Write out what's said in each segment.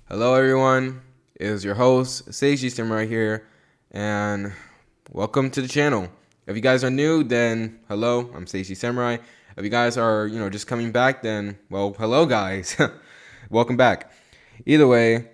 Hello, everyone. It is your host, Seiji Samurai here, and welcome to the channel. If you guys are new, then hello, I'm Seiji Samurai. If you guys are, just coming back, then, well, hello, guys. Welcome back. Either way,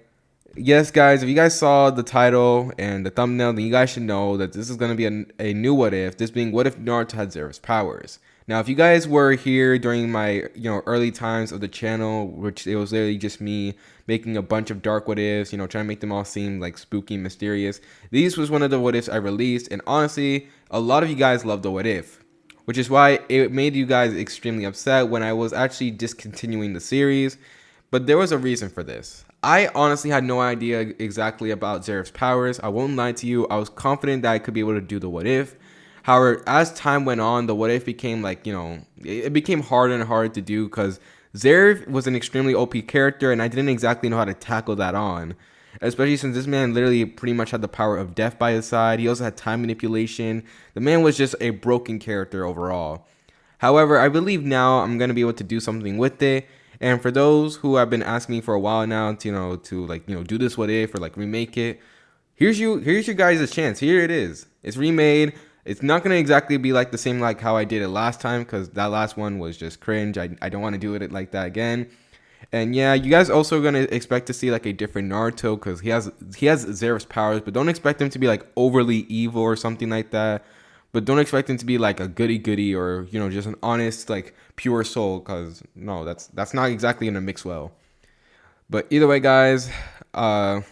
yes, guys, if you guys saw the title and the thumbnail, then you guys should know that this is going to be a new what if, this being what if Naruto had Zeref's powers. Now, if you guys were here during my, early times of the channel, which it was literally just me making a bunch of dark what ifs, trying to make them all seem like spooky and mysterious, these was one of the what ifs I released, and honestly, a lot of you guys loved the what if, which is why it made you guys extremely upset when I was actually discontinuing the series. But there was a reason for this. I honestly had no idea exactly about Zeref's powers. I won't lie to you. I was confident that I could be able to do the what if. However, as time went on, the what if became it became harder and harder to do because Zeref was an extremely OP character and I didn't exactly know how to tackle that on. Especially since this man literally pretty much had the power of death by his side. He also had time manipulation. The man was just a broken character overall. However, I believe now I'm going to be able to do something with it. And for those who have been asking me for a while now to do this what if or remake it, here's your guys' chance. Here it is. It's remade. It's not gonna exactly be like the same like how I did it last time because that last one was just cringe. I don't want to do it like that again. And yeah, you guys also gonna expect to see like a different Naruto because he has Zeref's powers, but don't expect him to be like overly evil or something like that. But don't expect him to be like a goody goody or just an honest like pure soul because no, that's not exactly gonna mix well. But either way, guys, yeah,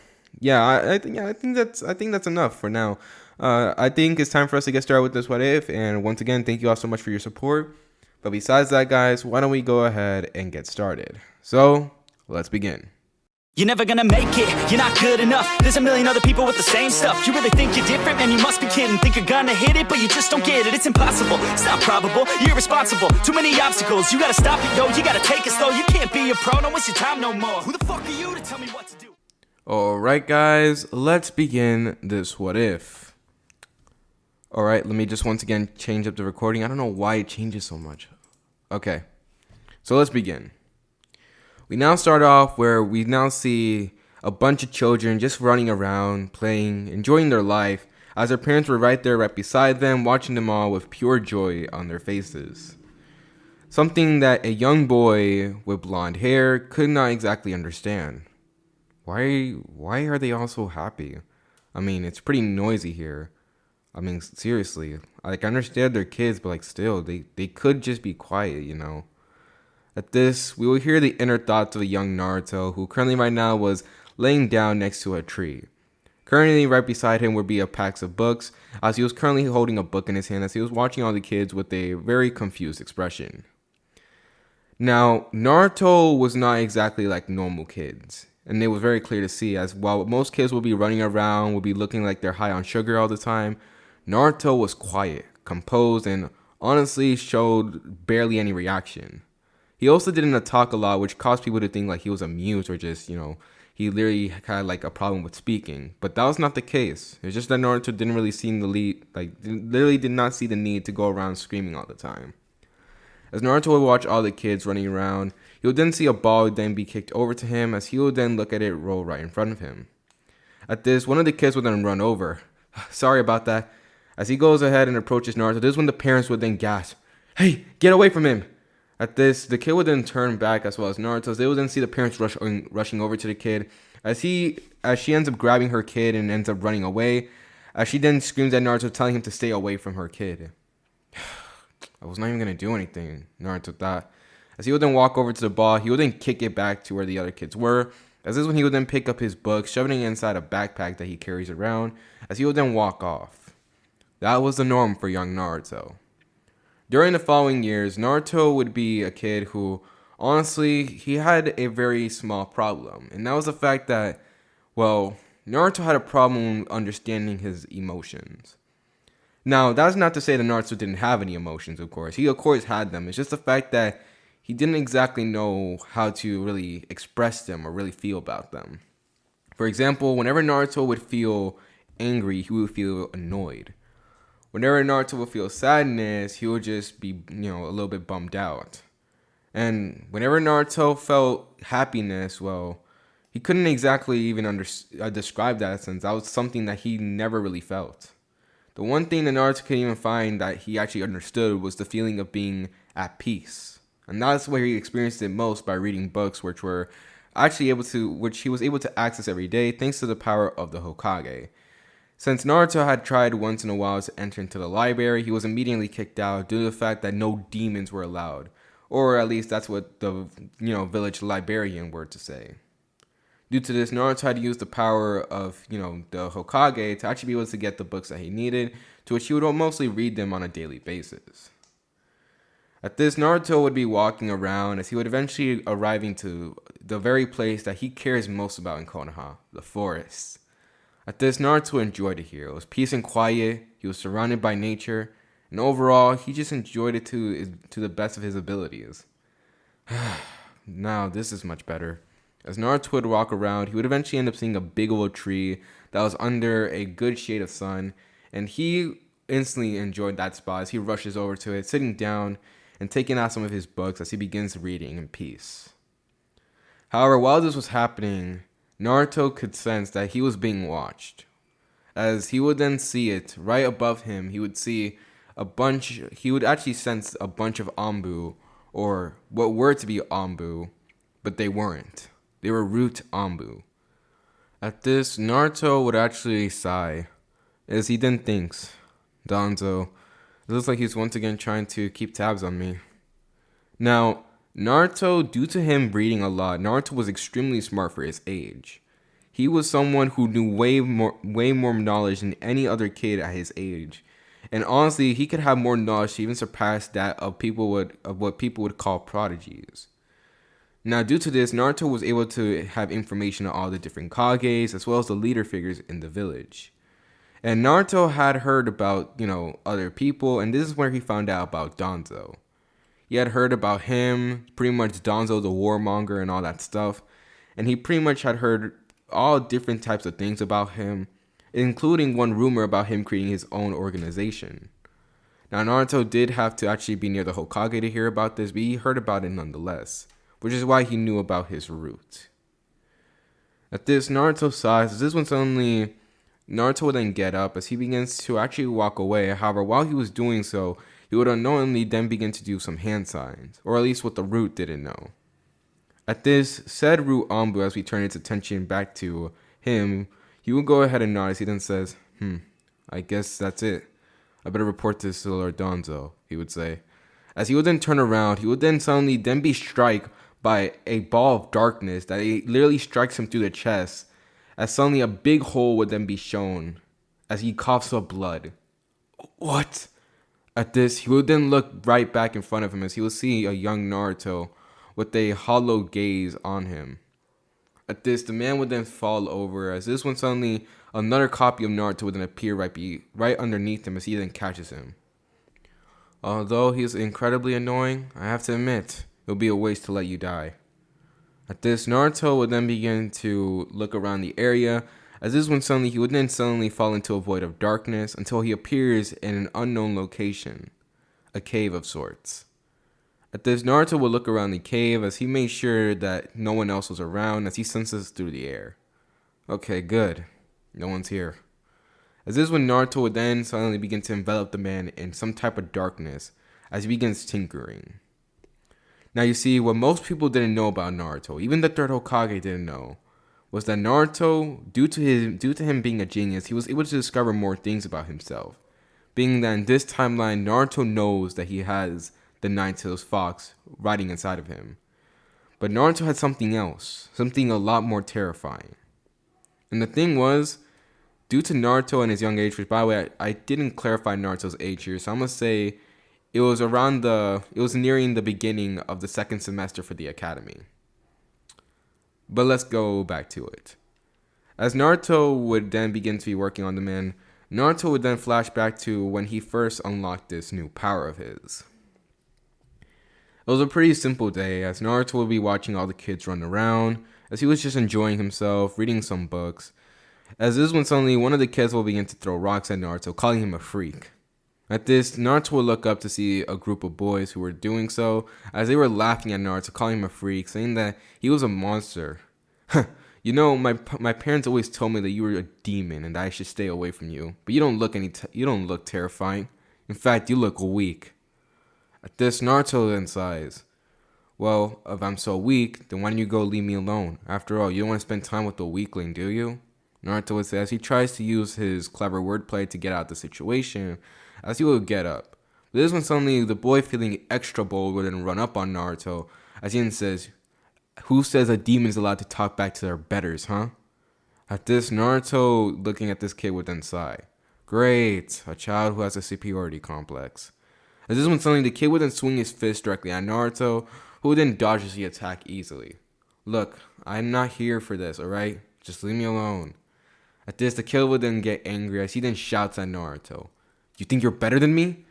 I think that's enough for now. I think it's time for us to get started with this what if. And once again, thank you all so much for your support. But besides that, guys, why don't we go ahead and get started? So let's begin. You're never gonna make it, you're not good enough. There's a million other people with the same stuff. You really think you're different? Man, you must be kidding. Think you're gonna hit it, but you just don't get it. It's impossible, it's not probable, you're irresponsible. Too many obstacles, you gotta stop it, yo. You gotta take it slow, you can't be a pro. Don't waste your time no more. Who the fuck are you to tell me what to do? Alright, guys, let's begin this what if. Alright, let me just once again change up the recording. I don't know why it changes so much. Okay, so let's begin. We now start off where we now see a bunch of children just running around, playing, enjoying their life, as their parents were right there, right beside them, watching them all with pure joy on their faces. Something that a young boy with blonde hair could not exactly understand. Why are they all so happy? I mean, it's pretty noisy here. I mean, seriously. I understand they're kids, but still, they could just be quiet. At this, we will hear the inner thoughts of a young Naruto, who currently right now was laying down next to a tree. Currently, right beside him would be a pack of books, as he was currently holding a book in his hand as he was watching all the kids with a very confused expression. Now, Naruto was not exactly like normal kids, and it was very clear to see, as while most kids will be running around, will be looking like they're high on sugar all the time, Naruto was quiet, composed, and honestly showed barely any reaction. He also didn't talk a lot, which caused people to think he was amused or just, he literally had a problem with speaking. But that was not the case. It's just that Naruto didn't really see the need, literally did not see the need to go around screaming all the time. As Naruto would watch all the kids running around, he would then see a ball then be kicked over to him as he would then look at it roll right in front of him. At this, one of the kids would then run over. Sorry about that. As he goes ahead and approaches Naruto, this is when the parents would then gasp, "Hey, get away from him!" At this, the kid would then turn back as well as Naruto. They would then see the parents rushing over to the kid as she ends up grabbing her kid and ends up running away. As she then screams at Naruto, telling him to stay away from her kid. I was not even gonna do anything, Naruto thought. As he would then walk over to the ball, he would then kick it back to where the other kids were. As this is when he would then pick up his book, shoving it inside a backpack that he carries around. As he would then walk off. That was the norm for young Naruto. During the following years, Naruto would be a kid who, honestly, he had a very small problem. And that was the fact that, well, Naruto had a problem understanding his emotions. Now, that's not to say that Naruto didn't have any emotions, of course. He, of course, had them. It's just the fact that he didn't exactly know how to really express them or really feel about them. For example, whenever Naruto would feel angry, he would feel annoyed. Whenever Naruto would feel sadness, he would just be, a little bit bummed out. And whenever Naruto felt happiness, well, He couldn't exactly even describe that sense. That was something that he never really felt. The one thing that Naruto could even find that he actually understood was the feeling of being at peace. And that's where he experienced it most, by reading books which he was able to access every day thanks to the power of the Hokage. Since Naruto had tried once in a while to enter into the library, he was immediately kicked out due to the fact that no demons were allowed. Or at least that's what the village librarian were to say. Due to this, Naruto had to use the power of, the Hokage to actually be able to get the books that he needed, to which he would mostly read them on a daily basis. At this, Naruto would be walking around as he would eventually arriving to the very place that he cares most about in Konoha, the forest. At this, Naruto enjoyed it here. It was peace and quiet, he was surrounded by nature, and overall, he just enjoyed it to the best of his abilities. Now, this is much better. As Naruto would walk around, he would eventually end up seeing a big old tree that was under a good shade of sun, and he instantly enjoyed that spot as he rushes over to it, sitting down and taking out some of his books as he begins reading in peace. However, while this was happening, Naruto could sense that he was being watched. As he would then see it, right above him, he would actually sense a bunch of Anbu, or what were to be Anbu, but they weren't. They were root Anbu. At this, Naruto would actually sigh, as he then thinks, Danzo, it looks like he's once again trying to keep tabs on me. Now, Naruto, due to him reading a lot, Naruto was extremely smart for his age. He was someone who knew way more knowledge than any other kid at his age. And honestly, he could have more knowledge to even surpass that of what people would call prodigies. Now, due to this, Naruto was able to have information on all the different Kages, as well as the leader figures in the village. And Naruto had heard about, other people, and this is where he found out about Danzo. He had heard about him, pretty much Danzo the warmonger and all that stuff, and he pretty much had heard all different types of things about him, including one rumor about him creating his own organization. Now, Naruto did have to actually be near the Hokage to hear about this, but he heard about it nonetheless, which is why he knew about his root. At this, Naruto saw this one suddenly, Naruto would then get up as he begins to actually walk away. However, while he was doing so, he would unknowingly then begin to do some hand signs, or at least what the root didn't know. At this, said root Anbu, as we turn its attention back to him, he would go ahead and nod as he then says, I guess that's it. I better report this to Lord Danzo, he would say. As he would then turn around, he would then suddenly be struck by a ball of darkness that literally strikes him through the chest, as suddenly a big hole would then be shown as he coughs up blood. What? At this, he would then look right back in front of him as he would see a young Naruto with a hollow gaze on him. At this, the man would then fall over, as this one suddenly another copy of Naruto would then appear right underneath him as he then catches him. Although he is incredibly annoying, I have to admit, it would be a waste to let you die. At this, Naruto would then begin to look around the area, as this one he would then suddenly fall into a void of darkness until he appears in an unknown location, a cave of sorts. At this, Naruto would look around the cave as he made sure that no one else was around as he senses through the air. Okay, good. No one's here. As this when Naruto would then suddenly begin to envelop the man in some type of darkness as he begins tinkering. Now you see, what most people didn't know about Naruto, even the third Hokage didn't know, was that Naruto, due to him being a genius, he was able to discover more things about himself. Being that in this timeline, Naruto knows that he has the Nine-Tails Fox riding inside of him. But Naruto had something else, something a lot more terrifying. And the thing was, due to Naruto and his young age, which by the way, I didn't clarify Naruto's age here, so I'm going to say it was nearing the beginning of the second semester for the academy. But let's go back to it. As Naruto would then begin to be working on the man, Naruto would then flash back to when he first unlocked this new power of his. It was a pretty simple day, as Naruto would be watching all the kids run around, as he was just enjoying himself, reading some books. As this when suddenly one of the kids will begin to throw rocks at Naruto, calling him a freak. At this, Naruto would look up to see a group of boys who were doing so, as they were laughing at Naruto, calling him a freak, saying that he was a monster. My parents always told me that you were a demon and that I should stay away from you. But you don't look terrifying. In fact, you look weak." At this, Naruto then sighs. "Well, if I'm so weak, then why don't you go leave me alone? After all, you don't want to spend time with a weakling, do you?" Naruto would say as he tries to use his clever wordplay to get out of the situation, as he will get up. But this when suddenly the boy, feeling extra bold, would then run up on Naruto as he then says, "Who says a demon's allowed to talk back to their betters, huh?" At this, Naruto, looking at this kid, would then sigh. Great, a child who has a superiority complex. As this when suddenly the kid would then swing his fist directly at Naruto, who then dodges the attack easily. "Look, I'm not here for this, alright? Just leave me alone." At this, the kid would then get angry as he then shouts at Naruto, "You think you're better than me?"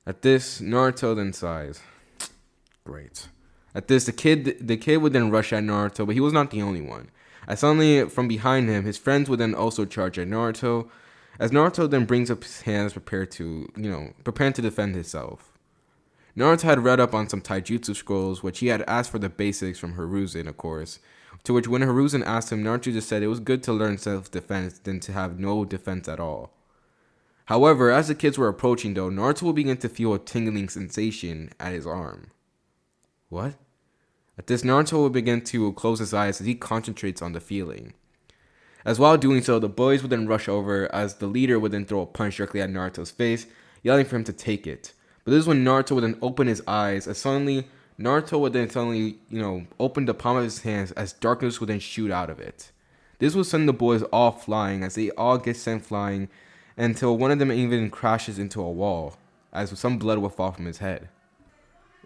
At this, Naruto then sighs. Great. At this, the kid would then rush at Naruto, but he was not the only one. As suddenly, from behind him, his friends would then also charge at Naruto, as Naruto then brings up his hands preparing to defend himself. Naruto had read up on some taijutsu scrolls, which he had asked for the basics from Hiruzen, of course. To which when Hiruzen asked him, Naruto just said it was good to learn self-defense than to have no defense at all. However, as the kids were approaching though, Naruto would begin to feel a tingling sensation at his arm. What? At this, Naruto would begin to close his eyes as he concentrates on the feeling. As while doing so, the boys would then rush over as the leader would then throw a punch directly at Naruto's face, yelling for him to take it. But this is when Naruto would then open his eyes as Naruto would then suddenly, open the palm of his hands as darkness would then shoot out of it. This would send the boys all flying as they all get sent flying until one of them even crashes into a wall as some blood would fall from his head.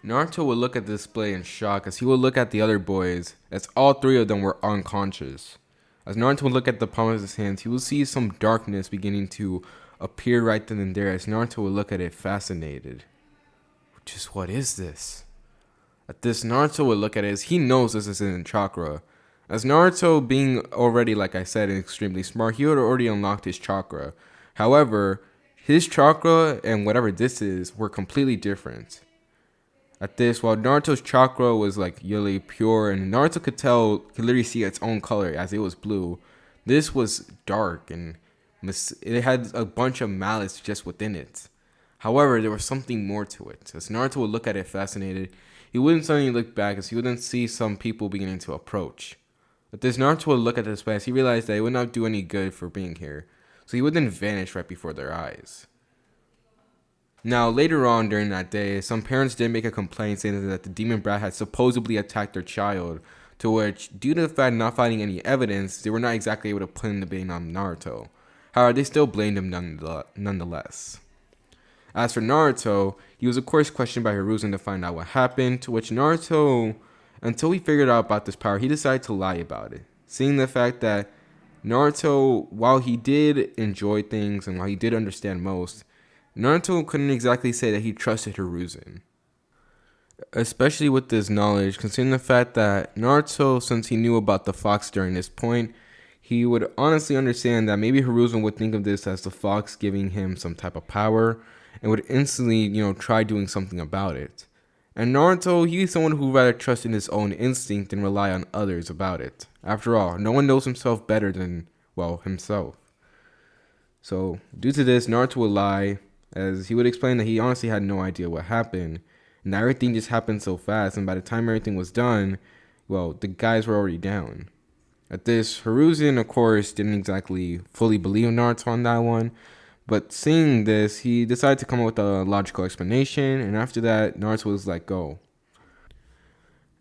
Naruto would look at the display in shock as he would look at the other boys as all three of them were unconscious. As Naruto would look at the palm of his hands, he would see some darkness beginning to appear right then and there as Naruto would look at it fascinated. Just what is this? At this, Naruto would look at it as he knows this isn't chakra. As Naruto, being already, like I said, extremely smart, he had already unlocked his chakra. However, his chakra and whatever this is were completely different. At this, while Naruto's chakra was really pure and Naruto could literally see its own color as it was blue, this was dark and it had a bunch of malice just within it. However, there was something more to it. As Naruto would look at it fascinated, he wouldn't suddenly look back as he would then see some people beginning to approach. At this, Naruto would look at this place. He realized that it would not do any good for being here, so he would then vanish right before their eyes. Now, later on during that day, some parents did make a complaint saying that the demon brat had supposedly attacked their child, to which, due to the fact not finding any evidence, they were not exactly able to pin the blame on Naruto. However, they still blamed him nonetheless. As for Naruto, he was of course questioned by Hiruzen to find out what happened, to which Naruto, until he figured out about this power, he decided to lie about it. Seeing the fact that Naruto, while he did enjoy things and while he did understand most, Naruto couldn't exactly say that he trusted Hiruzen. Especially with this knowledge, considering the fact that Naruto, since he knew about the fox during this point, he would honestly understand that maybe Hiruzen would think of this as the fox giving him some type of power and would instantly, try doing something about it. And Naruto, he's someone who rather trust in his own instinct than rely on others about it. After all, no one knows himself better than, himself. So, due to this, Naruto would lie, as he would explain that he honestly had no idea what happened, and that everything just happened so fast, and by the time everything was done, the guys were already down. At this, Hiruzen, of course, didn't exactly fully believe Naruto on that one, but seeing this, he decided to come up with a logical explanation, and after that, Naruto was let go.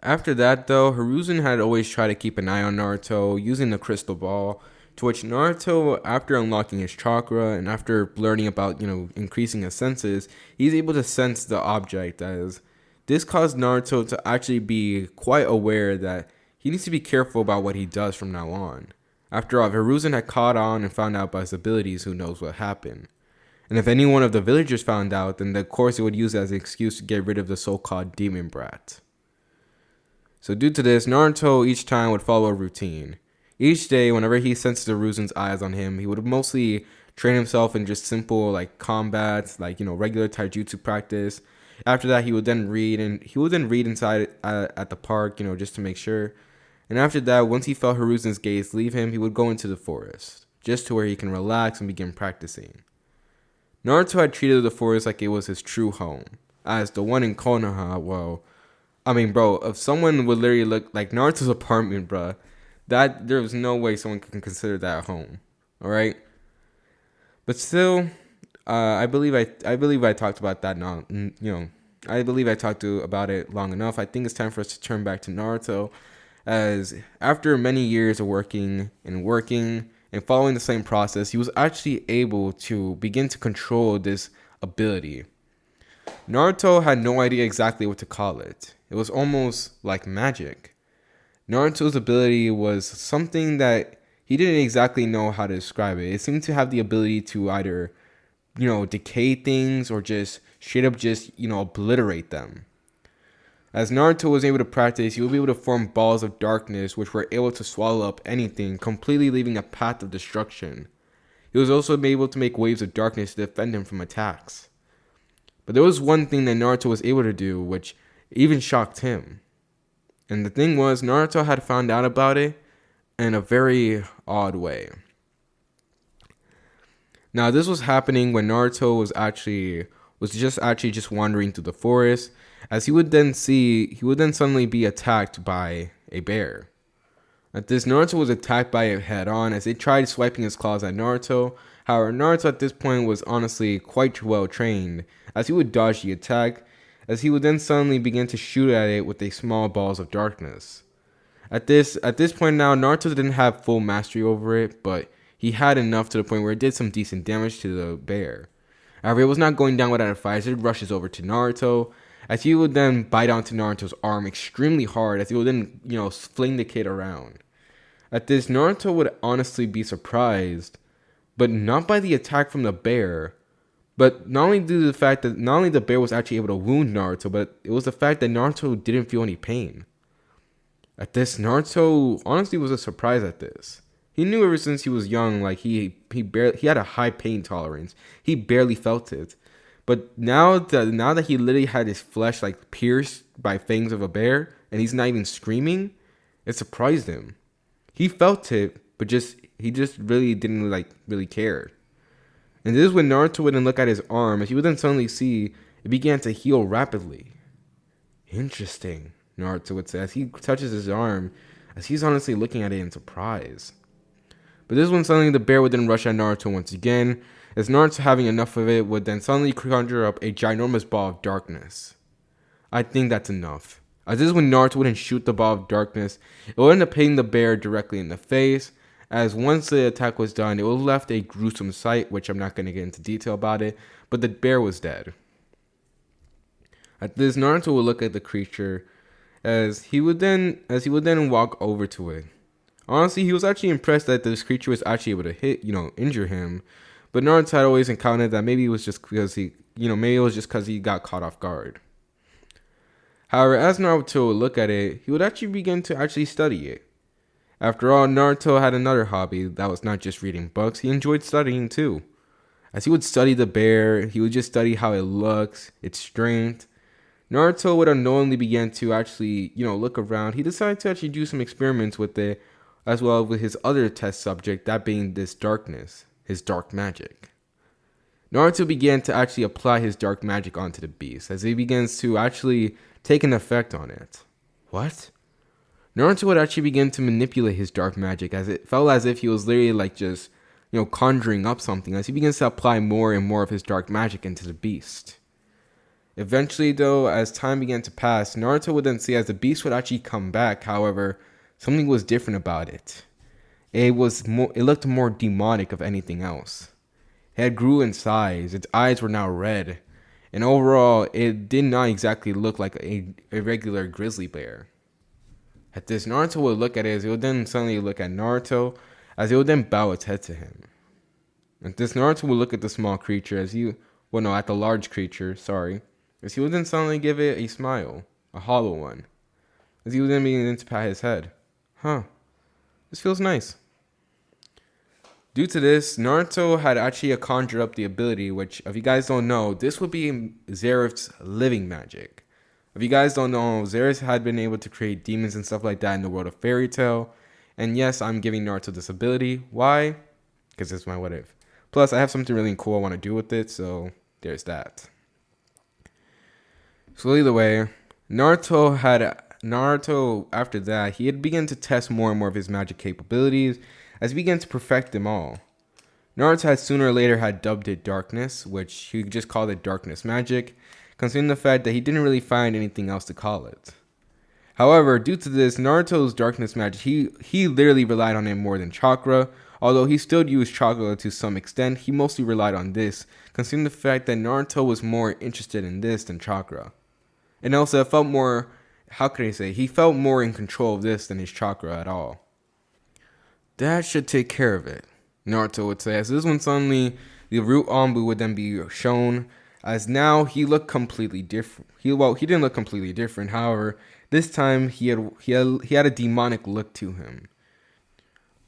After that, though, Hiruzen had always tried to keep an eye on Naruto using the crystal ball, to which Naruto, after unlocking his chakra and after learning about, increasing his senses, he's able to sense the object, as this caused Naruto to actually be quite aware that he needs to be careful about what he does from now on. After all, if Hiruzen had caught on and found out by his abilities, who knows what happened. And if any one of the villagers found out, then of course it would use it as an excuse to get rid of the so-called demon brat. So due to this, Naruto each time would follow a routine. Each day, whenever he senses Hiruzen's eyes on him, he would mostly train himself in just simple combat, regular taijutsu practice. After that, he would then read inside at the park, just to make sure. And after that, once he felt Hiruzen's gaze leave him, he would go into the forest, just to where he can relax and begin practicing. Naruto had treated the forest like it was his true home, as the one in Konoha, well, I mean, bro, if someone would literally look like Naruto's apartment, bro, that there was no way someone can consider that a home, all right? But still, I believe I talked about that now, I believe I talked about it long enough. I think it's time for us to turn back to Naruto, as after many years of working and following the same process, he was actually able to begin to control this ability. Naruto had no idea exactly what to call it. It was almost like magic. Naruto's ability was something that he didn't exactly know how to describe it. It seemed to have the ability to either, decay things or just straight up obliterate them. As Naruto was able to practice, he would be able to form balls of darkness which were able to swallow up anything, completely leaving a path of destruction. He was also able to make waves of darkness to defend him from attacks. But there was one thing that Naruto was able to do which even shocked him. And the thing was, Naruto had found out about it in a very odd way. Now, this was happening when Naruto was just wandering through the forest, as he would then suddenly be attacked by a bear. At this, Naruto was attacked by it head on as it tried swiping its claws at Naruto. However, Naruto at this point was honestly quite well trained, as he would dodge the attack, as he would then suddenly begin to shoot at it with a small balls of darkness. At this point now, Naruto didn't have full mastery over it, but he had enough to the point where it did some decent damage to the bear. However, it was not going down without a fight as it rushes over to Naruto, as he would then bite onto Naruto's arm extremely hard, as he would then, fling the kid around. At this, Naruto would honestly be surprised, but not by the attack from the bear, but not only due to the fact that not only the bear was actually able to wound Naruto, but it was the fact that Naruto didn't feel any pain. At this, Naruto honestly was a surprise at this. He knew ever since he was young, like he had a high pain tolerance. He barely felt it. But now that he literally had his flesh like pierced by fangs of a bear and he's not even screaming, it surprised him. He felt it, but he just really didn't really care. And this is when Naruto would then look at his arm, as he would then suddenly see it began to heal rapidly. Interesting, Naruto would say as he touches his arm, as he's honestly looking at it in surprise. But this is when suddenly the bear would then rush at Naruto once again, as Naruto, having enough of it, would then suddenly conjure up a ginormous ball of darkness. I think that's enough. As this is when Naruto wouldn't shoot the ball of darkness, it would end up hitting the bear directly in the face, as once the attack was done, it would have left a gruesome sight, which I'm not going to get into detail about it, but the bear was dead. At this, Naruto would look at the creature, as he would then walk over to it. Honestly, he was actually impressed that this creature was actually able to injure him. But Naruto had always encountered that maybe it was just because he got caught off guard. However, as Naruto would look at it, he would actually begin to actually study it. After all, Naruto had another hobby that was not just reading books. He enjoyed studying too. As he would study the bear, he would just study how it looks, its strength. Naruto would unknowingly begin to actually, look around. He decided to actually do some experiments with it, as well as with his other test subject, that being this darkness, his dark magic. Naruto began to actually apply his dark magic onto the beast, as he begins to actually take an effect on it. What? Naruto would actually begin to manipulate his dark magic, as it felt as if he was literally conjuring up something, as he begins to apply more and more of his dark magic into the beast. Eventually, though, as time began to pass, Naruto would then see as the beast would actually come back. However, something was different about it. It looked more demonic of anything else. It had grew in size, its eyes were now red, and overall, it did not exactly look like a regular grizzly bear. At this, Naruto would look at it, as it would then suddenly look at Naruto, as it would then bow its head to him. At this, Naruto would look at the small creature, at the large creature, as he would then suddenly give it a smile, a hollow one, as he would then begin to pat his head. This feels nice. Due to this, Naruto had actually conjured up the ability, which, if you guys don't know, this would be Zeref's living magic. If you guys don't know, Zeref had been able to create demons and stuff like that in the world of Fairy Tail. And yes, I'm giving Naruto this ability. Why? Because it's my what if. Plus, I have something really cool I want to do with it, so there's that. So either way, Naruto after that, he had begun to test more and more of his magic capabilities as he began to perfect them all. Naruto had sooner or later had dubbed it Darkness, which he just called it Darkness Magic, considering the fact that he didn't really find anything else to call it. However, due to this, Naruto's Darkness Magic, he literally relied on it more than chakra. Although he still used chakra to some extent, he mostly relied on this, considering the fact that Naruto was more interested in this than chakra. And also, it felt more, he felt more in control of this than his chakra at all. That should take care of it, Naruto would say, as this one suddenly, the root Anbu would then be shown, as now he looked completely different. He didn't look completely different, however, this time he had a demonic look to him.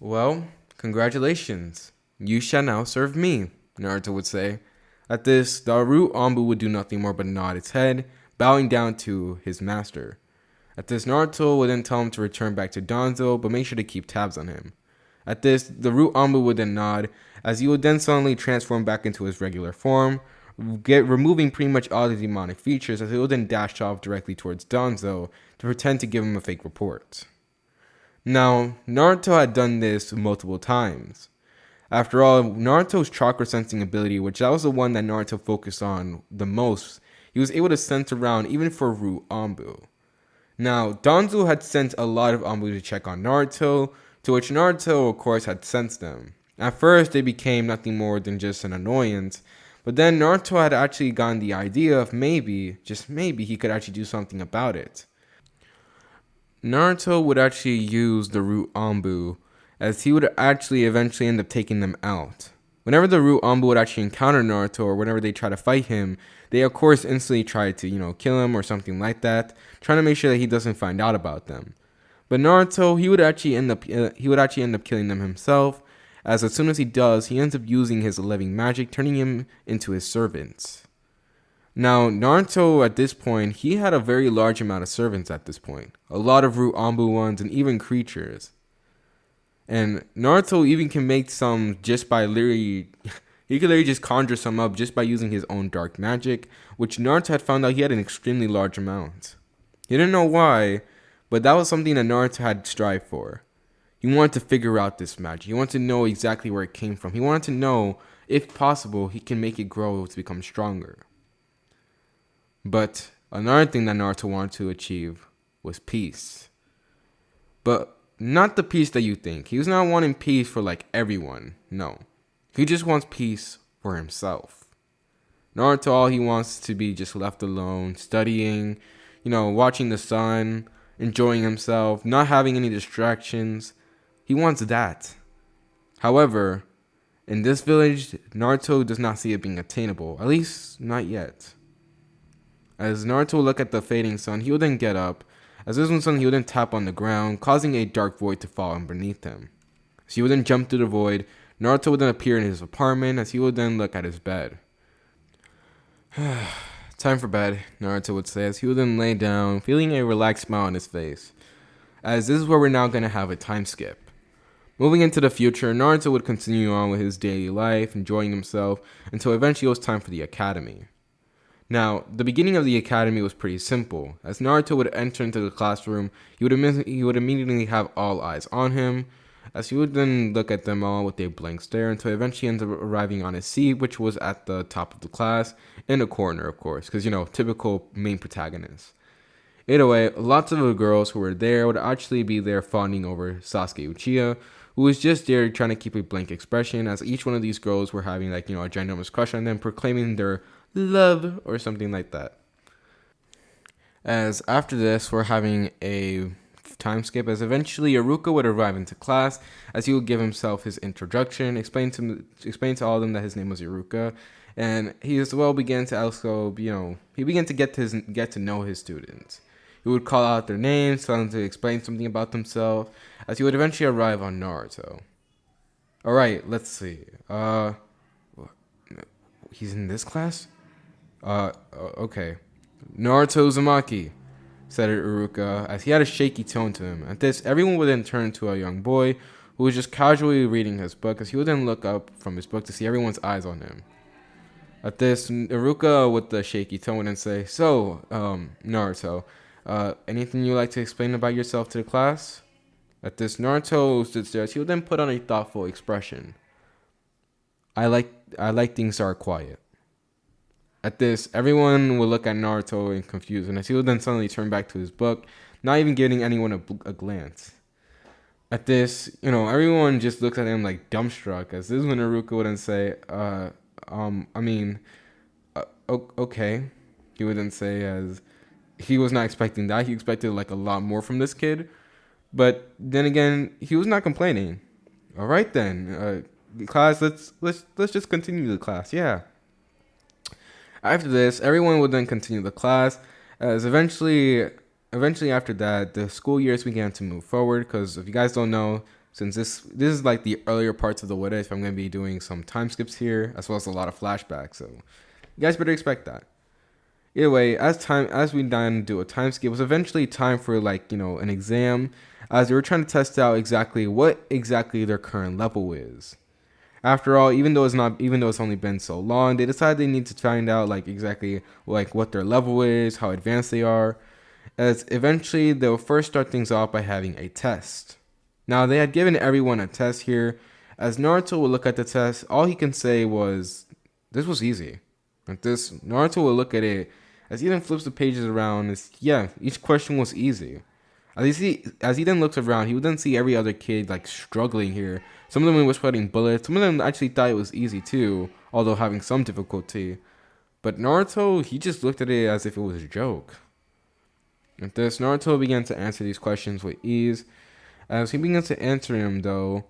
Well, congratulations, you shall now serve me, Naruto would say. At this, the root Anbu would do nothing more but nod its head, bowing down to his master. At this, Naruto would then tell him to return back to Danzo, but make sure to keep tabs on him. At this, the root Anbu would then nod, as he would then suddenly transform back into his regular form, removing pretty much all the demonic features, as he would then dash off directly towards Danzo to pretend to give him a fake report. Now, Naruto had done this multiple times. After all, Naruto's chakra sensing ability, which that was the one that Naruto focused on the most, he was able to sense around even for root Anbu. Now, Danzo had sent a lot of Anbu to check on Naruto, to which Naruto, of course, had sensed them. At first, they became nothing more than just an annoyance, but then Naruto had actually gotten the idea of maybe, just maybe, he could actually do something about it. Naruto would actually use the root Anbu, as he would actually eventually end up taking them out. Whenever the root Anbu would actually encounter Naruto, or whenever they try to fight him, they of course instantly try to, kill him or something like that, trying to make sure that he doesn't find out about them. But Naruto, he would actually end up killing them himself, as soon as he does, he ends up using his living magic, turning him into his servants. Now, Naruto at this point, he had a very large amount of servants at this point. A lot of root Anbu ones and even creatures. And Naruto even can make some just by he could literally just conjure some up just by using his own dark magic, which Naruto had found out he had an extremely large amount. He didn't know why, but that was something that Naruto had strived for. He wanted to figure out this magic. He wanted to know exactly where it came from. He wanted to know, if possible, he can make it grow to become stronger. But another thing that Naruto wanted to achieve was peace. But not the peace that you think. He was not wanting peace for everyone. No. He just wants peace for himself. Naruto, all he wants to be just left alone, studying, watching the sun, enjoying himself, not having any distractions. He wants that. However, in this village, Naruto does not see it being attainable. At least, not yet. As Naruto would look at the fading sun, he would then get up. As this one sun, he would then tap on the ground, causing a dark void to fall underneath him. As he would then jump through the void, Naruto would then appear in his apartment, as he would then look at his bed. Time for bed, Naruto would say, as he would then lay down, feeling a relaxed smile on his face. As this is where we're now going to have a time skip. Moving into the future, Naruto would continue on with his daily life, enjoying himself, until eventually it was time for the academy. Now, the beginning of the academy was pretty simple. As Naruto would enter into the classroom, he would immediately have all eyes on him, as he would then look at them all with a blank stare until eventually ends up arriving on his seat, which was at the top of the class, in a corner, of course, because, typical main protagonist. Either way, lots of the girls who were there would actually be there fawning over Sasuke Uchiha, who was just there trying to keep a blank expression, as each one of these girls were having, a ginormous crush on them, proclaiming their love or something like that. As after this, we're having a time skip, as eventually Iruka would arrive into class, as he would give himself his introduction, explain to all of them that his name was Iruka, and he as well began to also, he began to get to know his students. He would call out their names, tell them to explain something about themselves, as he would eventually arrive on Naruto. Alright, let's see. He's in this class? Okay. Naruto Uzumaki, said Iruka, as he had a shaky tone to him. At this, everyone would then turn to a young boy who was just casually reading his book, as he would then look up from his book to see everyone's eyes on him. At this, Iruka, with the shaky tone, would then say, "So, Naruto, anything you'd like to explain about yourself to the class?" At this, Naruto stood there, as he would then put on a thoughtful expression. I like things that are quiet." At this, everyone would look at Naruto in confusion, as he would then suddenly turn back to his book, not even giving anyone a glance. At this, everyone just looks at him like dumbstruck, as this is when Iruka would then say, okay. He would then say, as he was not expecting that. He expected like a lot more from this kid. But then again, he was not complaining. All right then, class, let's just continue the class. Yeah. After this, everyone would then continue the class, as eventually after that, the school years began to move forward. Because if you guys don't know, since this is like the earlier parts of the what if, I'm going to be doing some time skips here, as well as a lot of flashbacks. So you guys better expect that. Either way, as we then do a time skip, it was eventually time for an exam, as they were trying to test out exactly what their current level is. After all, even though it's only been so long, they decided they need to find out exactly what their level is, how advanced they are, as eventually they'll first start things off by having a test. Now, they had given everyone a test here. As Naruto would look at the test, all he can say was, "This was easy." Like this, Naruto will look at it as he then flips the pages around. Each question was easy. As he then looks around, he would then see every other kid struggling here. Some of them were sweating bullets. Some of them actually thought it was easy too, although having some difficulty. But Naruto, he just looked at it as if it was a joke. At this, Naruto began to answer these questions with ease. As he began to answer them, though,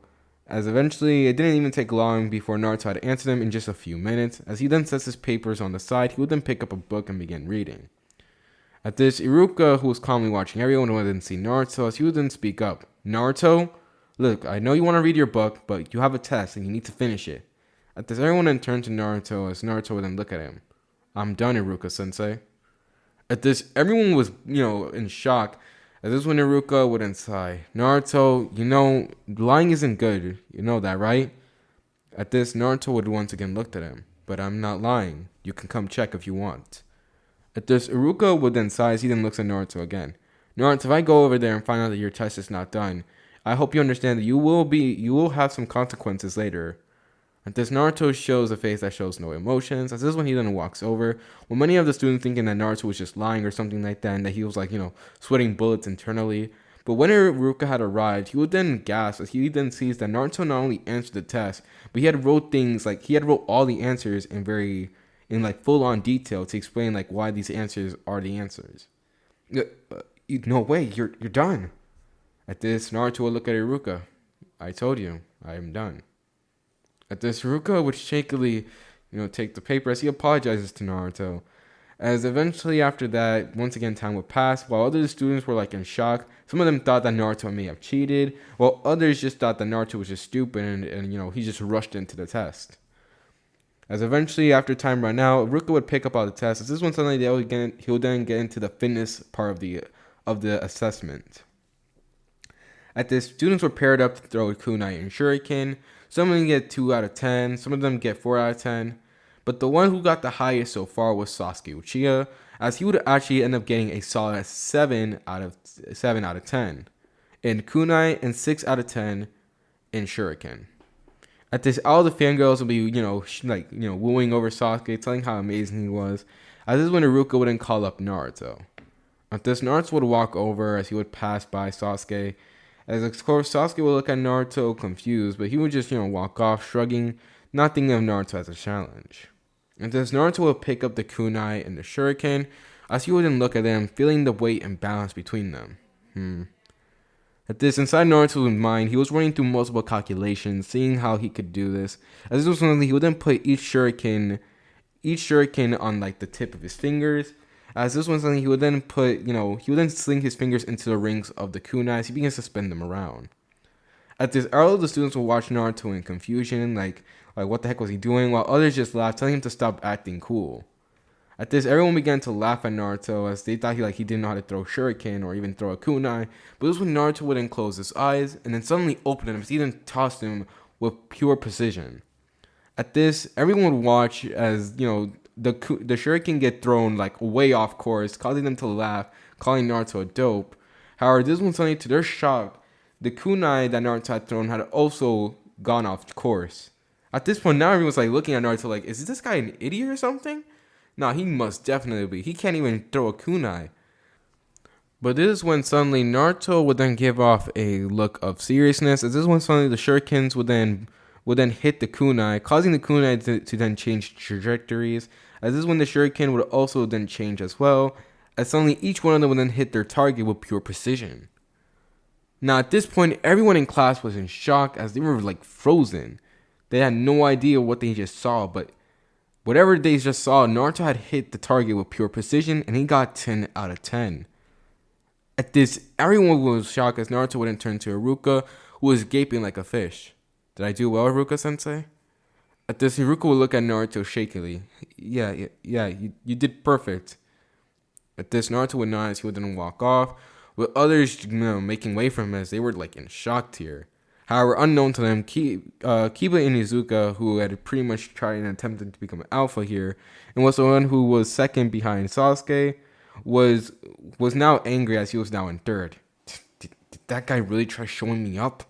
as eventually it didn't even take long before Naruto had answered them in just a few minutes. As he then sets his papers on the side, he would then pick up a book and begin reading. At this, Iruka, who was calmly watching everyone, would then see Naruto, as he would then speak up. "Naruto, look, I know you want to read your book, but you have a test and you need to finish it." At this, everyone then turned to Naruto, as Naruto would then look at him. "I'm done, Iruka-sensei." At this, everyone was, in shock. As this is when Iruka would then sigh. "Naruto, lying isn't good. You know that, right?" At this, Naruto would once again look at him. "But I'm not lying. You can come check if you want." At this, Iruka would then sigh as he then looks at Naruto again. "Naruto, if I go over there and find out that your test is not done, I hope you understand that you will have some consequences later." At this, Naruto shows a face that shows no emotions. As this is when he then walks over, with many of the students thinking that Naruto was just lying or something like that, and that he was sweating bullets internally. But when Iruka had arrived, he would then gasp as he then sees that Naruto not only answered the test, but he had wrote all the answers in full on detail to explain why these answers are the answers. "No way, you're done." At this, Naruto would look at Iruka. "I told you, I am done." At this, Iruka would shakily, take the paper as he apologizes to Naruto. As eventually after that, once again, time would pass. While other students were in shock, some of them thought that Naruto may have cheated, while others just thought that Naruto was just stupid and he just rushed into the test. As eventually, after time ran out, Iruka would pick up all the tests. As this one suddenly he would then get into the fitness part of the assessment. At this, students were paired up to throw a kunai and shuriken. Some of them get 2 out of 10. Some of them get 4 out of 10. But the one who got the highest so far was Sasuke Uchiha, as he would actually end up getting a solid 7 out of 10 in kunai and 6 out of 10 in shuriken. At this, all the fangirls will be, wooing over Sasuke, telling how amazing he was. As this is when Iruka would then call up Naruto. At this, Naruto would walk over as he would pass by Sasuke. As of course, Sasuke would look at Naruto confused, but he would just, walk off, shrugging, not thinking of Naruto as a challenge. And this, Naruto would pick up the kunai and the shuriken, as he would then look at them, feeling the weight and balance between them. At this, inside Naruto's mind, he was running through multiple calculations, seeing how he could do this. As this was something, he would then put each shuriken on the tip of his fingers. As this was something, he would then sling his fingers into the rings of the kunai as he begins to spin them around. At this, all of the students will watch Naruto in confusion, like what the heck was he doing, while others just laughed, telling him to stop acting cool. At this, everyone began to laugh at Naruto as they thought he didn't know how to throw shuriken or even throw a kunai. But this was when Naruto would then close his eyes and then suddenly open them as he then tossed them with pure precision. At this, everyone would watch as the shuriken get thrown way off course, causing them to laugh, calling Naruto a dope. However, this one suddenly, to their shock, the kunai that Naruto had thrown had also gone off course. At this point, now everyone's looking at Naruto is this guy an idiot or something? Nah, he must definitely be. He can't even throw a kunai. But this is when suddenly Naruto would then give off a look of seriousness. As this is when suddenly the shurikens would then hit the kunai, causing the kunai to then change trajectories. As this is when the shuriken would also then change as well. As suddenly each one of them would then hit their target with pure precision. Now at this point, everyone in class was in shock as they were frozen. They had no idea what they just saw, but whatever they just saw, Naruto had hit the target with pure precision and he got 10 out of 10. At this, everyone was shocked as Naruto would then turn to Iruka, who was gaping like a fish. Did I do well, Iruka-sensei? At this, Iruka would look at Naruto shakily. Yeah, you did perfect. At this, Naruto would nod as he would then walk off, with others making way for him as they were in shock here. However, unknown to them, Kiba and Izuka, who had pretty much tried and attempted to become an alpha here, and was the one who was second behind Sasuke, was now angry as he was now in third. Did that guy really try showing me up?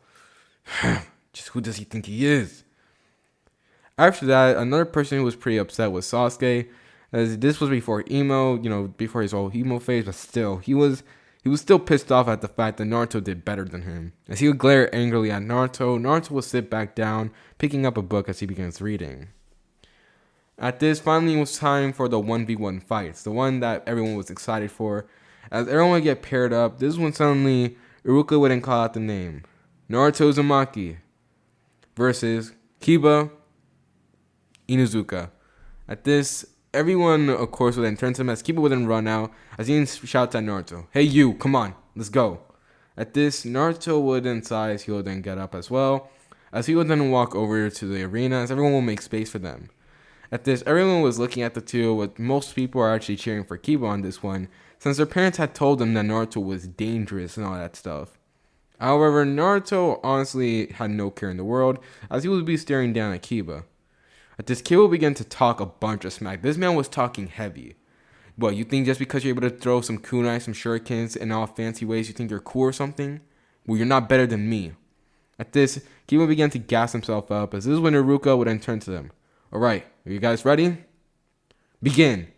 Just who does he think he is? After that, another person who was pretty upset was Sasuke, as this was before emo, before his whole emo phase, but still, he was still pissed off at the fact that Naruto did better than him. As he would glare angrily at Naruto, Naruto would sit back down, picking up a book as he begins reading. At this, finally it was time for the 1v1 fights, the one that everyone was excited for. As everyone would get paired up, this is when suddenly Iruka would then call out the name. Naruto Uzumaki versus Kiba Inuzuka. At this, everyone, of course, would then turn to him as Kiba would then run out as he shouts at Naruto, "Hey you, come on, let's go." At this, Naruto would then sigh as he would then get up as well, as he would then walk over to the arena as everyone will make space for them. At this, everyone was looking at the two, with most people are actually cheering for Kiba on this one, since their parents had told them that Naruto was dangerous and all that stuff. However, Naruto honestly had no care in the world, as he would be staring down at Kiba. At this, Kiba began to talk a bunch of smack. This man was talking heavy. What, you think just because you're able to throw some kunai, some shurikens, in all fancy ways, you think you're cool or something? Well, you're not better than me. At this, Kiba began to gas himself up, as this is when Iruka would then turn to them. Alright, are you guys ready? Begin.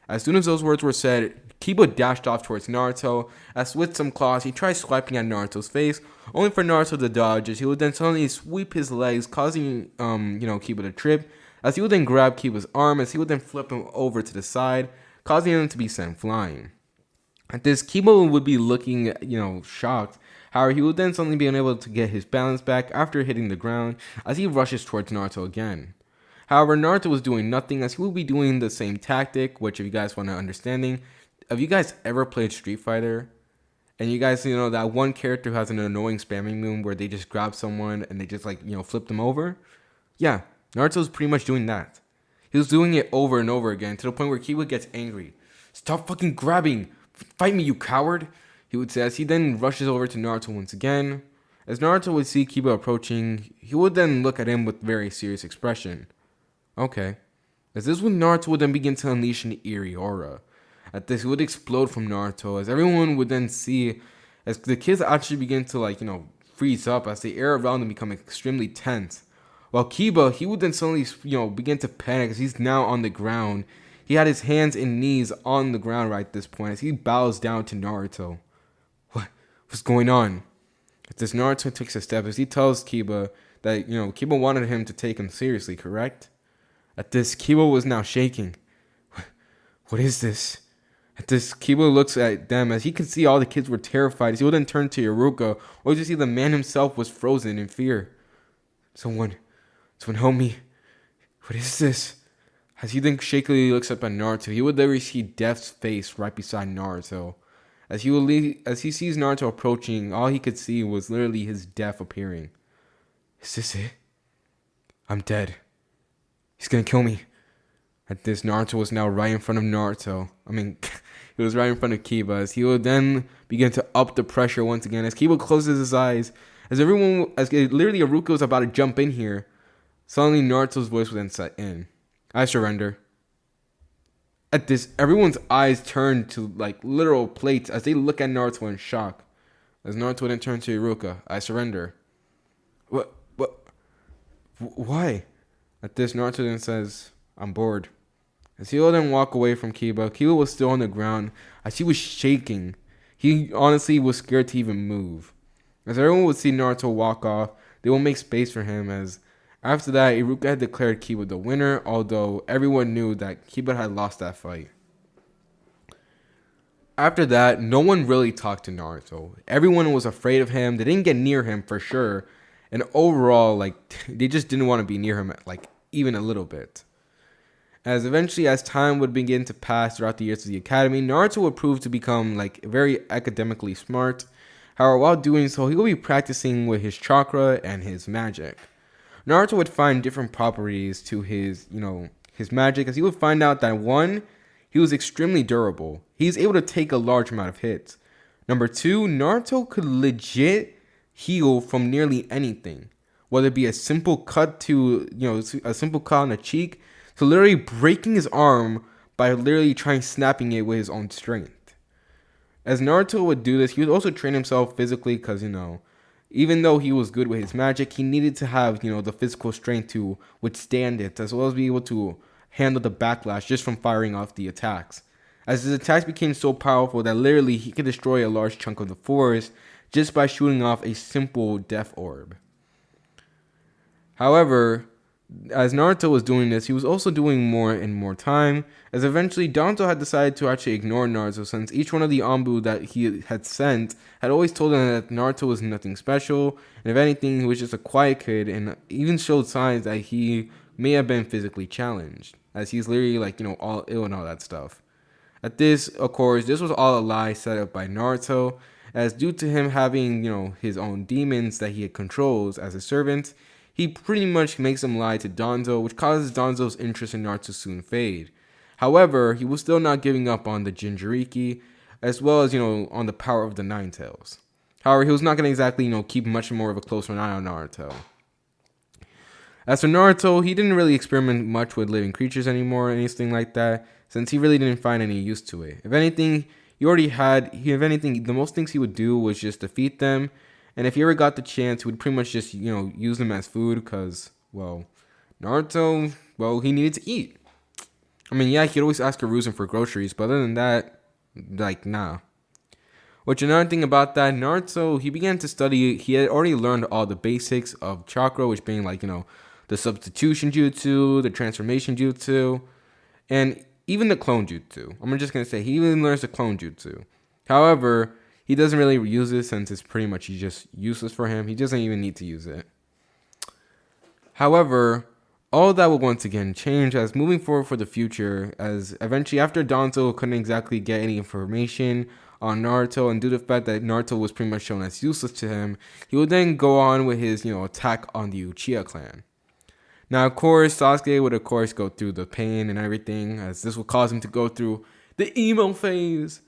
As soon as those words were said, Kiba dashed off towards Naruto, as with some claws, he tried swiping at Naruto's face, only for Naruto to dodge, as he would then suddenly sweep his legs, causing, Kiba to trip, as he would then grab Kiba's arm, as he would then flip him over to the side, causing him to be sent flying. At this, Kiba would be looking, shocked. However, he would then suddenly be unable to get his balance back after hitting the ground, as he rushes towards Naruto again. However, Naruto was doing nothing, as he would be doing the same tactic, which if you guys want an understanding, have you guys ever played Street Fighter? And you guys, that one character who has an annoying spamming move where they just grab someone and they just flip them over? Yeah, Naruto's pretty much doing that. He was doing it over and over again to the point where Kiba gets angry. "Stop fucking grabbing! Fight me, you coward!" he would say as he then rushes over to Naruto once again. As Naruto would see Kiba approaching, he would then look at him with very serious expression. Okay. As this when Naruto would then begin to unleash an eerie aura. At this, he would explode from Naruto, as everyone would then see, as the kids actually begin to freeze up, as the air around them become extremely tense. While Kiba, he would then suddenly, begin to panic as he's now on the ground. He had his hands and knees on the ground right at this point as he bows down to Naruto. What's going on? As this, Naruto takes a step as he tells Kiba that, Kiba wanted him to take him seriously, correct? At this, Kiba was now shaking. What is this? At this, Kiba looks at them as he could see all the kids were terrified as he would then turn to Iruka, only to see the man himself was frozen in fear. Someone help me. What is this? As he then shakily looks up at Naruto, he would literally see Death's face right beside Naruto. As he sees Naruto approaching, all he could see was literally his death appearing. Is this it? I'm dead. He's gonna kill me. At this, Naruto was now right in front of Naruto. I mean, he was right in front of Kiba. As he would then begin to up the pressure once again. As Kiba closes his eyes, as literally Iruka was about to jump in here, suddenly Naruto's voice would then set in. I surrender. At this, everyone's eyes turn to like literal plates as they look at Naruto in shock. As Naruto then turns to Iruka, I surrender. What? Why? At this, Naruto then says, I'm bored. As he will then walk away from Kiba, Kiba was still on the ground as he was shaking. He honestly was scared to even move. As everyone would see Naruto walk off, they will make space for him as after that, Iruka had declared Kiba the winner, although everyone knew that Kiba had lost that fight. After that, no one really talked to Naruto. Everyone was afraid of him. They didn't get near him for sure. And overall, they just didn't want to be near him, even a little bit. As eventually, as time would begin to pass throughout the years of the academy, Naruto would prove to become, very academically smart. However, while doing so, he would be practicing with his chakra and his magic. Naruto would find different properties to his magic, as he would find out that 1, he was extremely durable. He's able to take a large amount of hits. Number 2, Naruto could legit heal from nearly anything, whether it be a simple cut a simple cut on the cheek, to literally breaking his arm by literally snapping it with his own strength. As Naruto would do this, he would also train himself physically because, even though he was good with his magic, he needed to have, the physical strength to withstand it, as well as be able to handle the backlash just from firing off the attacks. As his attacks became so powerful that literally he could destroy a large chunk of the forest just by shooting off a simple death orb. However, as Naruto was doing this, he was also doing more and more time, as eventually Danzo had decided to actually ignore Naruto since each one of the Anbu that he had sent had always told him that Naruto was nothing special, and if anything, he was just a quiet kid, and even showed signs that he may have been physically challenged, as he's literally all ill and all that stuff. At this, of course, this was all a lie set up by Naruto, as due to him having, his own demons that he controls as a servant, he pretty much makes him lie to Danzo, which causes Danzo's interest in Naruto to soon fade. However, he was still not giving up on the Jinchuriki, as well as, on the power of the Nine Tails. However, he was not going to exactly, keep much more of a closer eye on Naruto. As for Naruto, he didn't really experiment much with living creatures anymore or anything like that, since he really didn't find any use to it. If anything, the most things he would do was just defeat them, and if he ever got the chance, he would pretty much just, use them as food because, Naruto, he needed to eat. I mean, yeah, he'd always ask Hiruzen for groceries, but other than that, nah. Which another thing about that, Naruto, he began to study, he had already learned all the basics of chakra, which being the substitution jutsu, the transformation jutsu, and even the clone jutsu. I'm just going to say, he even learns the clone jutsu. However, he doesn't really use it since it's pretty much just useless for him. He doesn't even need to use it. However, all that will once again change as moving forward for the future, as eventually after Danzo couldn't exactly get any information on Naruto, and due to the fact that Naruto was pretty much shown as useless to him, he would then go on with his, attack on the Uchiha clan. Now, of course, Sasuke would, of course, go through the pain and everything, as this would cause him to go through the emo phase.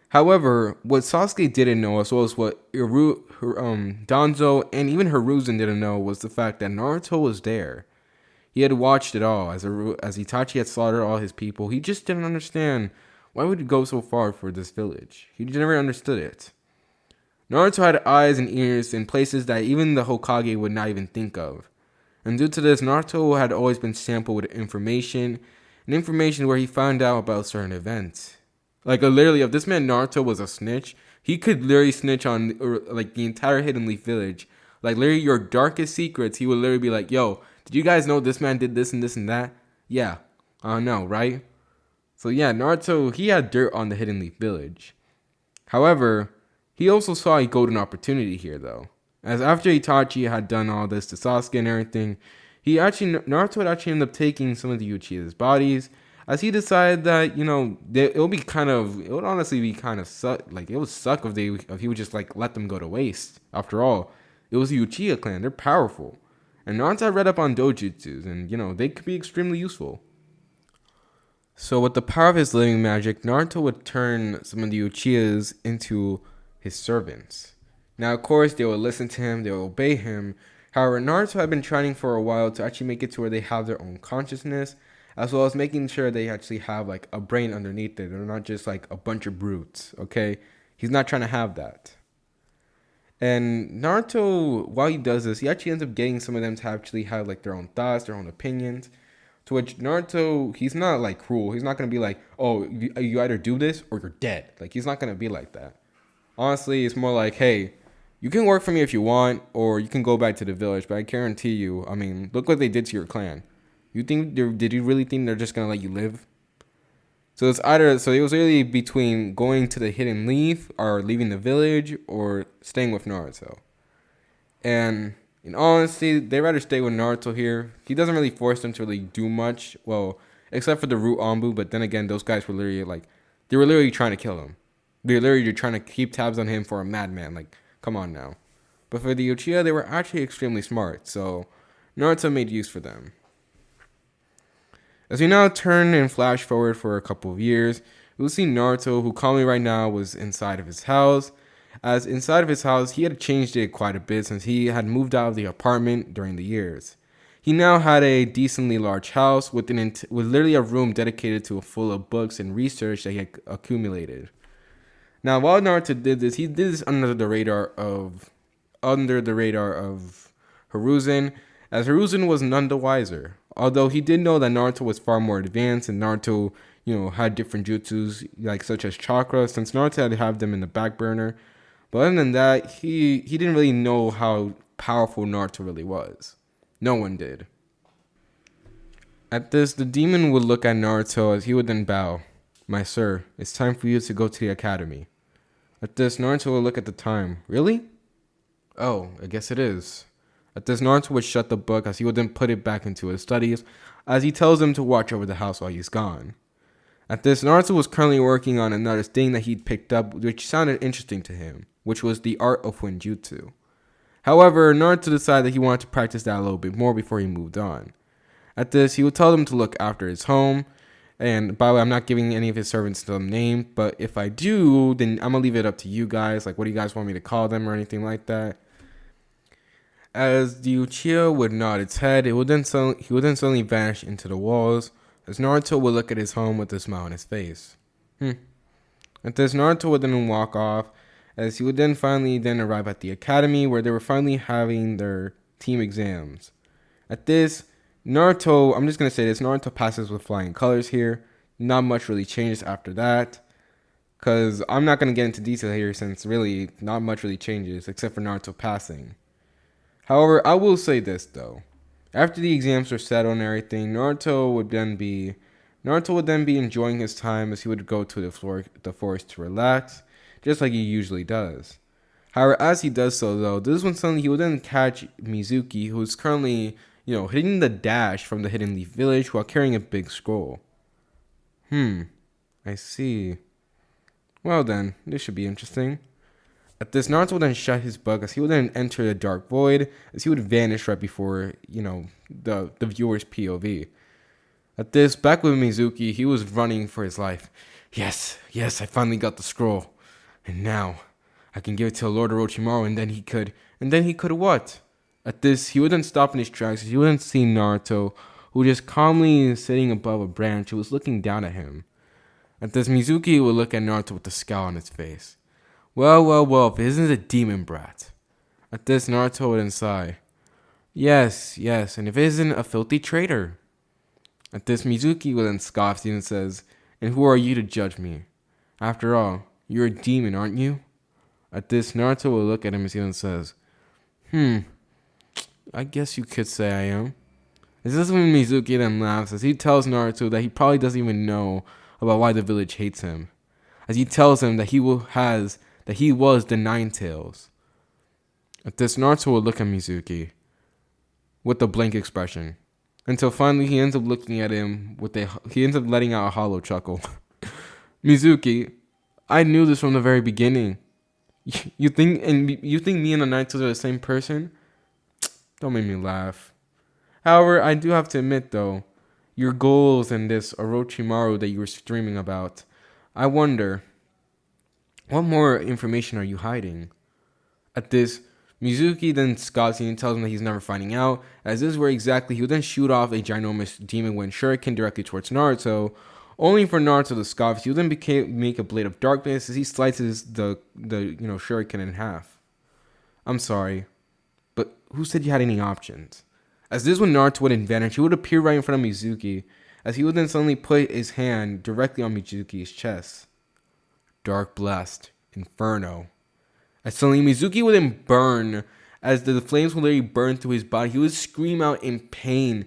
However, what Sasuke didn't know, as well as what Danzo and even Hiruzen didn't know, was the fact that Naruto was there. He had watched it all, as Itachi had slaughtered all his people. He just didn't understand why would he go so far for this village. He never understood it. Naruto had eyes and ears in places that even the Hokage would not even think of. And due to this, Naruto had always been sampled with information where he found out about certain events. Literally, if this man Naruto was a snitch, he could literally snitch on, the entire Hidden Leaf village. Literally, your darkest secrets, he would literally be like, yo, did you guys know this man did this and this and that? Yeah. I know, right? So yeah, Naruto, he had dirt on the Hidden Leaf village. However, he also saw a golden opportunity here, though. As after Itachi had done all this to Sasuke and everything, Naruto would actually end up taking some of the Uchiha's bodies, as he decided that, it would honestly be kind of suck. It would suck if he would just let them go to waste. After all, it was the Uchiha clan. They're powerful. And Naruto read up on dojutsus, and they could be extremely useful. So with the power of his living magic, Naruto would turn some of the Uchihas into his servants. Now, of course, they will listen to him, they will obey him. However, Naruto had been trying for a while to actually make it to where they have their own consciousness, as well as making sure they actually have like a brain underneath it. They're not just like a bunch of brutes, okay? He's not trying to have that. And Naruto, while he does this, he actually ends up getting some of them to actually have like their own thoughts, their own opinions. To which Naruto, he's not like cruel. He's not gonna be like, oh, you either do this or you're dead. Like he's not gonna be like that. Honestly, it's more like, hey, you can work for me if you want, or you can go back to the village. But I guarantee you, I mean, look what they did to your clan. Did you really think they're just gonna let you live? So it was really between going to the hidden leaf or leaving the village or staying with Naruto. And in honesty, they rather stay with Naruto here. He doesn't really force them to really do much. Well, except for the root Anbu, but then again, those guys were literally like, they were literally trying to kill him. They were literally trying to keep tabs on him for a madman. Like, come on now. But for the Uchiha, they were actually extremely smart. So Naruto made use for them. As we now turn and flash forward for a couple of years, we'll see Naruto, who calmly right now was inside of his house. As inside of his house, he had changed it quite a bit since he had moved out of the apartment during the years. He now had a decently large house with literally a room dedicated to full of books and research that he had accumulated. Now, while Naruto did this, he did this under the radar of Hiruzen, as Hiruzen was none the wiser. Although he did know that Naruto was far more advanced and Naruto, had different jutsus like such as chakra, since Naruto had to have them in the back burner. But other than that, he didn't really know how powerful Naruto really was. No one did. At this, the demon would look at Naruto as he would then bow. My sir, it's time for you to go to the academy. At this, Naruto would look at the time. Really? Oh, I guess it is. At this, Naruto would shut the book as he would then put it back into his studies, as he tells him to watch over the house while he's gone. At this, Naruto was currently working on another thing that he'd picked up, which sounded interesting to him, which was the art of Winjutsu. However, Naruto decided that he wanted to practice that a little bit more before he moved on. At this, he would tell them to look after his home, and by the way, I'm not giving any of his servants the name, but if I do, then I'm gonna leave it up to you guys, like what do you guys want me to call them or anything like that. As the Uchiha would nod its head, he would then suddenly vanish into the walls, as Naruto would look at his home with a smile on his face. At this, Naruto would then walk off, as he would then finally arrive at the academy, where they were finally having their team exams. At this, Naruto, I'm just going to say this, Naruto passes with flying colors here. Not much really changes after that, because I'm not going to get into detail here, since really not much really changes, except for Naruto passing. However, I will say this though. After the exams were settled and everything, Naruto would then be enjoying his time as he would go to the forest to relax, just like he usually does. However, as he does so though, this is when suddenly he would then catch Mizuki, who's currently, hitting the dash from the Hidden Leaf Village while carrying a big scroll. I see. Well then, this should be interesting. At this, Naruto would then shut his book as he would then enter the dark void as he would vanish right before, the viewer's POV. At this, back with Mizuki, he was running for his life. Yes, I finally got the scroll. And now, I can give it to Lord Orochimaru and then he could what? At this, he would then stop in his tracks as he would then see Naruto, who just calmly sitting above a branch who was looking down at him. At this, Mizuki would look at Naruto with a scowl on his face. Well, if it isn't a demon brat. At this, Naruto would then sigh. Yes, and if it isn't a filthy traitor. At this, Mizuki would then scoff and says, and who are you to judge me? After all, you're a demon, aren't you? At this, Naruto will look at him as he then says, I guess you could say I am. This is when Mizuki then laughs as he tells Naruto that he probably doesn't even know about why the village hates him. As he tells him that he was the Nine Tails. At this, Naruto will look at Mizuki with a blank expression, until finally he ends up looking at him he ends up letting out a hollow chuckle. Mizuki, I knew this from the very beginning. You think me and the Nine Tails are the same person? Don't make me laugh. However, I do have to admit though, your goals and this Orochimaru that you were streaming about. I wonder, what more information are you hiding? At this, Mizuki then scoffs and tells him that he's never finding out, as this is where exactly he would then shoot off a ginormous demon wind shuriken directly towards Naruto, only for Naruto to scoff. He would then make a blade of darkness as he slices the shuriken in half. I'm sorry, but who said you had any options? As this is when Naruto would vanish, he would appear right in front of Mizuki, as he would then suddenly put his hand directly on Mizuki's chest. Dark Blast, Inferno. As suddenly Mizuki would then burn, as the flames would literally burn through his body. He would scream out in pain,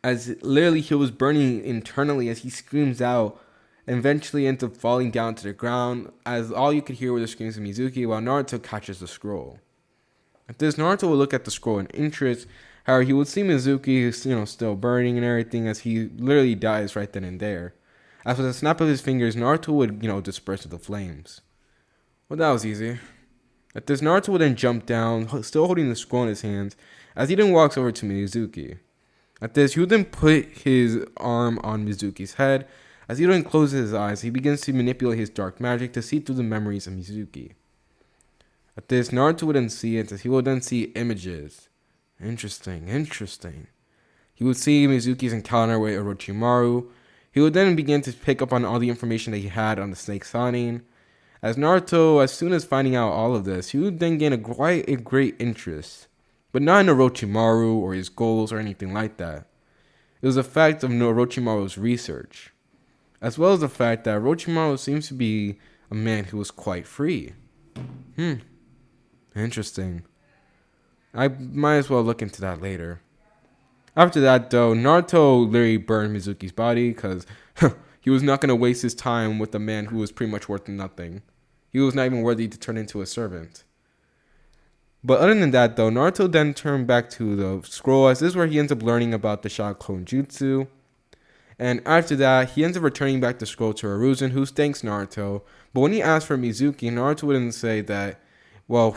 as literally he was burning internally as he screams out, and eventually ends up falling down to the ground, as all you could hear were the screams of Mizuki while Naruto catches the scroll. At this, Naruto would look at the scroll in interest. However, he would see Mizuki, still burning and everything, as he literally dies right then and there. As with a snap of his fingers, Naruto would, disperse with the flames. Well, that was easy. At this, Naruto would then jump down, still holding the scroll in his hands, as he then walks over to Mizuki. At this, he would then put his arm on Mizuki's head. As he then closes his eyes, he begins to manipulate his dark magic to see through the memories of Mizuki. At this, Naruto would then see it, as he would then see images. Interesting. He would see Mizuki's encounter with Orochimaru. He would then begin to pick up on all the information that he had on the Snake Signing. As Naruto, as soon as finding out all of this, he would then gain quite a great interest. But not in Orochimaru or his goals or anything like that. It was the fact of Orochimaru's research, as well as the fact that Orochimaru seems to be a man who was quite free. Interesting. I might as well look into that later. After that, though, Naruto literally burned Mizuki's body because he was not going to waste his time with a man who was pretty much worth nothing. He was not even worthy to turn into a servant. But other than that, though, Naruto then turned back to the scroll, as this is where he ends up learning about the Shadow Clone Jutsu. And after that, he ends up returning back the scroll to Hiruzen, who thanks Naruto. But when he asks for Mizuki, Naruto wouldn't say that,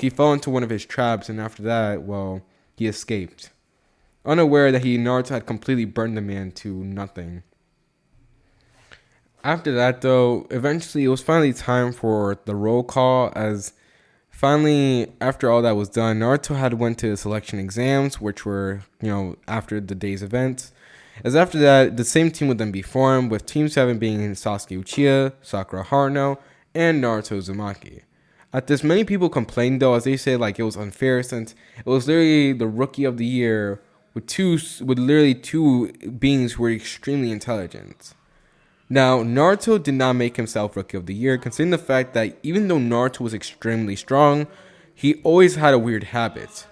he fell into one of his traps, and after that, he escaped. Unaware that Naruto had completely burned the man to nothing. After that, though, eventually it was finally time for the roll call, as finally, after all that was done, Naruto had went to the selection exams, which were, after the day's events. As after that, the same team would then be formed, with Team 7 being Sasuke Uchiha, Sakura Haruno, and Naruto Uzumaki. At this, many people complained, though, as they said it was unfair, since it was literally the Rookie of the Year with literally two beings who were extremely intelligent. Now, Naruto did not make himself Rookie of the Year, considering the fact that even though Naruto was extremely strong, he always had a weird habit.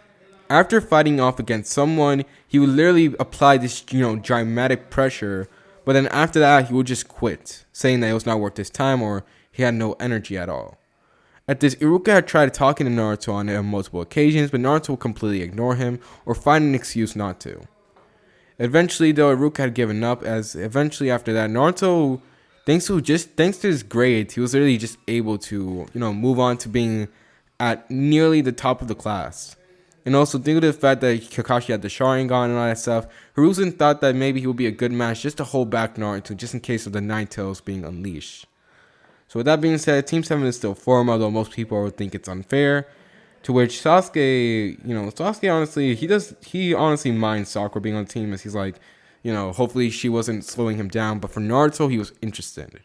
After fighting off against someone, he would literally apply this, dramatic pressure, but then after that, he would just quit, saying that it was not worth his time or he had no energy at all. At this, Iruka had tried talking to Naruto on multiple occasions, but Naruto would completely ignore him or find an excuse not to. Eventually, though, Iruka had given up, as eventually after that, Naruto, thanks to his grades, he was literally just able to, move on to being at nearly the top of the class. And also, due to the fact that Kakashi had the Sharingan and all that stuff, Hiruzen thought that maybe he would be a good match just to hold back Naruto, just in case of the Nine Tails being unleashed. So with that being said, Team 7 is still formed, although most people would think it's unfair. To which Sasuke, Sasuke honestly, he honestly minds Sakura being on the team, as he's like, hopefully she wasn't slowing him down. But for Naruto, he was interested.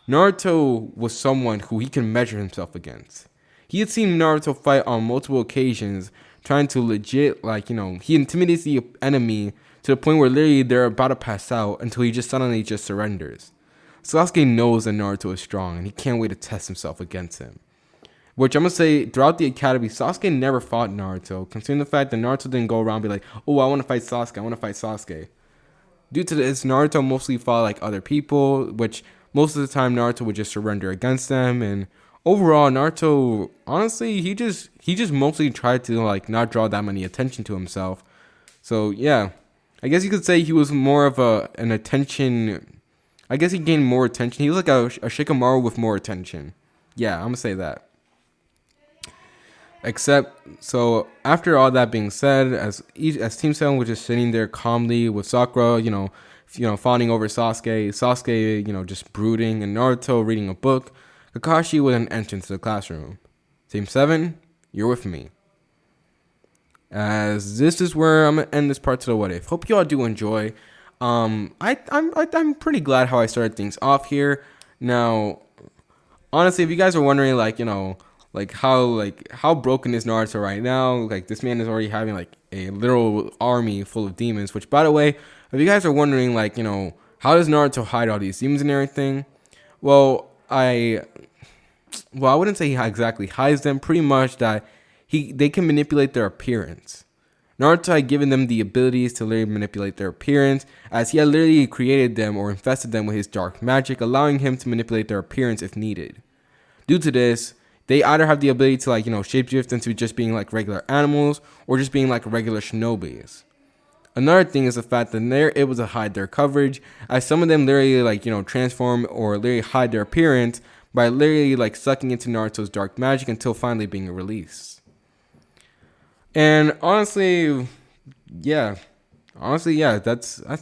Naruto was someone who he can measure himself against. He had seen Naruto fight on multiple occasions, trying to legit, he intimidates the enemy to the point where literally they're about to pass out until he just suddenly surrenders. Sasuke knows that Naruto is strong, and he can't wait to test himself against him. Which I'm going to say, throughout the academy, Sasuke never fought Naruto, considering the fact that Naruto didn't go around and be like, oh, I want to fight Sasuke. Due to this, Naruto mostly fought other people, which most of the time Naruto would just surrender against them. And overall, Naruto, honestly, he just mostly tried to not draw that many attention to himself. So yeah, I guess you could say he was more of an attention. I guess he gained more attention. He was like a Shikamaru with more attention. Yeah, I'm gonna say that. Except, so after all that being said, as Team 7 was just sitting there calmly with Sakura, fawning over Sasuke, just brooding, and Naruto reading a book, Kakashi with an entrance to the classroom. Team 7, you're with me. As this is where I'm gonna end this part to the what if. Hope you all do enjoy. I'm pretty glad how I started things off here. Now, honestly, if you guys are wondering, how broken is Naruto right now? Like, this man is already having like a literal army full of demons. Which, by the way, if you guys are wondering, how does Naruto hide all these demons and everything? Well, I wouldn't say he exactly hides them. Pretty much that they can manipulate their appearance. Naruto had given them the abilities to literally manipulate their appearance, as he had literally created them or infested them with his dark magic, allowing him to manipulate their appearance if needed. Due to this, they either have the ability to shapeshift into just being like regular animals or just being like regular shinobis. Another thing is the fact that they're able to hide their coverage, as some of them literally transform or literally hide their appearance by literally sucking into Naruto's dark magic until finally being released. And honestly, that's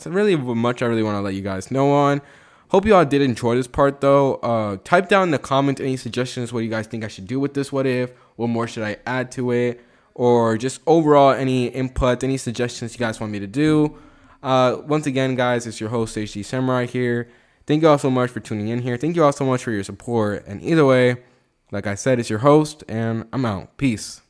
really much I really want to let you guys know on. Hope you all did enjoy this part though. Type down in the comments any suggestions what you guys think I should do with this what if, what more should I add to it, or just overall any input, any suggestions you guys want me to do. Once again, guys, it's your host HD Samurai here. Thank you all so much for tuning in here. Thank you all so much for your support. And either way, like I said, it's your host, and I'm out. Peace.